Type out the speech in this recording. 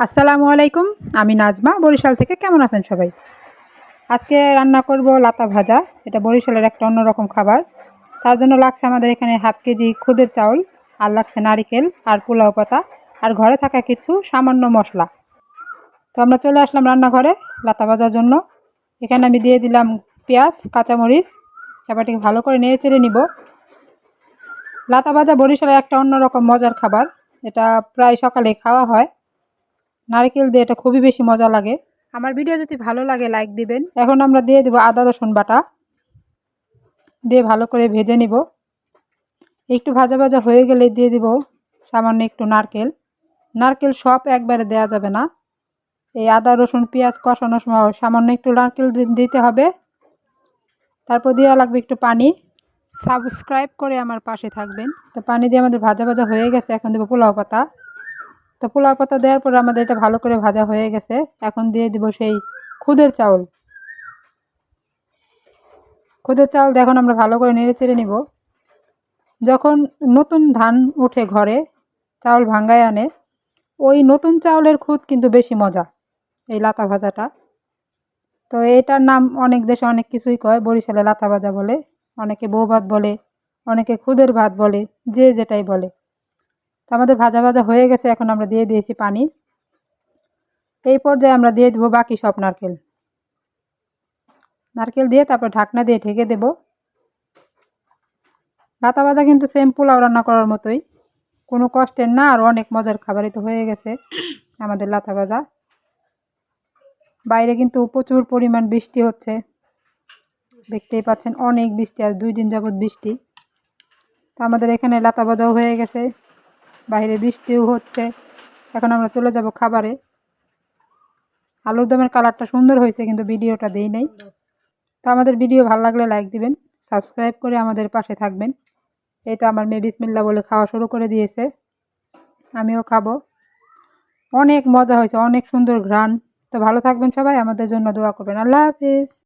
আসসালামু আলাইকুম। আমি নাজমা, বরিশাল থেকে। কেমন আছেন সবাই? আজকে রান্না করব লাতা ভাজা। এটা বরিশালের একটা অন্যরকম খাবার। তার জন্য লাগছে আমাদের এখানে হাফ কেজি খুদের চাউল, আর লাগছে নারিকেল আর পোলাও পাতা, আর ঘরে থাকা কিছু সামান্য মশলা। তো আমরা চলে আসলাম রান্নাঘরে লাতা ভাজার জন্য। এখানে আমি দিয়ে দিলাম পেঁয়াজ, কাঁচামরিচ। ব্যাপারটিকে ভালো করে নেড়ে চেড়ে নিব। লাতা ভাজা বরিশালের একটা অন্যরকম মজার খাবার। এটা প্রায় সকালে খাওয়া হয়। নারকেল দিয়ে এটা খুবই বেশি মজা লাগে। আমার ভিডিও যদি ভালো লাগে লাইক দিবেন। এখন আমরা দিয়ে দেব আদা রসুন বাটা, দিয়ে ভালো করে ভেজে নিব। একটু ভাজা ভাজা হয়ে গেলে দিয়ে দিব সামান্য একটু নারকেল। নারকেল সব একবারে দেওয়া যাবে না। এই আদা রসুন পেঁয়াজ কষানোর সময় সামান্য একটু নারকেল দিতে হবে। তারপর দেওয়া লাগবে একটু পানি। সাবস্ক্রাইব করে আমার পাশে থাকবেন। তো পানি দিয়ে আমাদের ভাজা ভাজা হয়ে গেছে। এখন দেবো পোলাও পাতা। তো পোলাও পাতা দেওয়ার পর আমাদের এটা ভালো করে ভাজা হয়ে গেছে। এখন দিয়ে দিব সেই খুদের চাউল। খুদের চাউল দিয়ে এখন আমরা ভালো করে নেড়ে চেড়ে নিব। যখন নতুন ধান উঠে ঘরে, চাউল ভাঙ্গায় আনে, ওই নতুন চাউলের খুদ কিন্তু বেশি মজা এই লাতা ভাজাটা। তো এটার নাম অনেক দেশে অনেক কিছুই কয়। বরিশালে লাতা ভাজা বলে, অনেকে বউ ভাত বলে, অনেকে খুদের ভাত বলে, যে যেটাই বলে। তো আমাদের ভাজা ভাজা হয়ে গেছে। এখন আমরা দিয়ে দিয়েছি পানি। এই পর্যায়ে আমরা দিয়ে দেবো বাকি সব নারকেল। নারকেল দিয়ে তারপর ঢাকনা দিয়ে ঢেকে দেব। লাতা ভাজা কিন্তু সেম পোলাও রান্না করার মতোই, কোনো কষ্টের না, আর অনেক মজার খাবারই তো হয়ে গেছে আমাদের লাতা ভাজা। বাইরে কিন্তু প্রচুর পরিমাণ বৃষ্টি হচ্ছে, দেখতেই পাচ্ছেন অনেক বৃষ্টি, আর 2 দিন যাবৎ বৃষ্টি। তো আমাদের এখানে লাতা ভাজাও হয়ে গেছে, বাইরে বৃষ্টিও হচ্ছে। এখন আমরা চলে যাব খাবারে। আলুর দমের কালারটা সুন্দর হয়েছে, কিন্তু ভিডিওটা দেই নাই। তো আমাদের ভিডিও ভালো লাগলে লাইক দিবেন, সাবস্ক্রাইব করে আমাদের পাশে থাকবেন। এই তো আমার মেয়ে বিসমিল্লাহ বলে খাওয়া শুরু করে দিয়েছে, আমিও খাবো। অনেক মজা হয়েছে, অনেক সুন্দর ঘ্রাণ। তো ভালো থাকবেন সবাই, আমাদের জন্য দোয়া করবেন। আল্লাহ হাফিজ।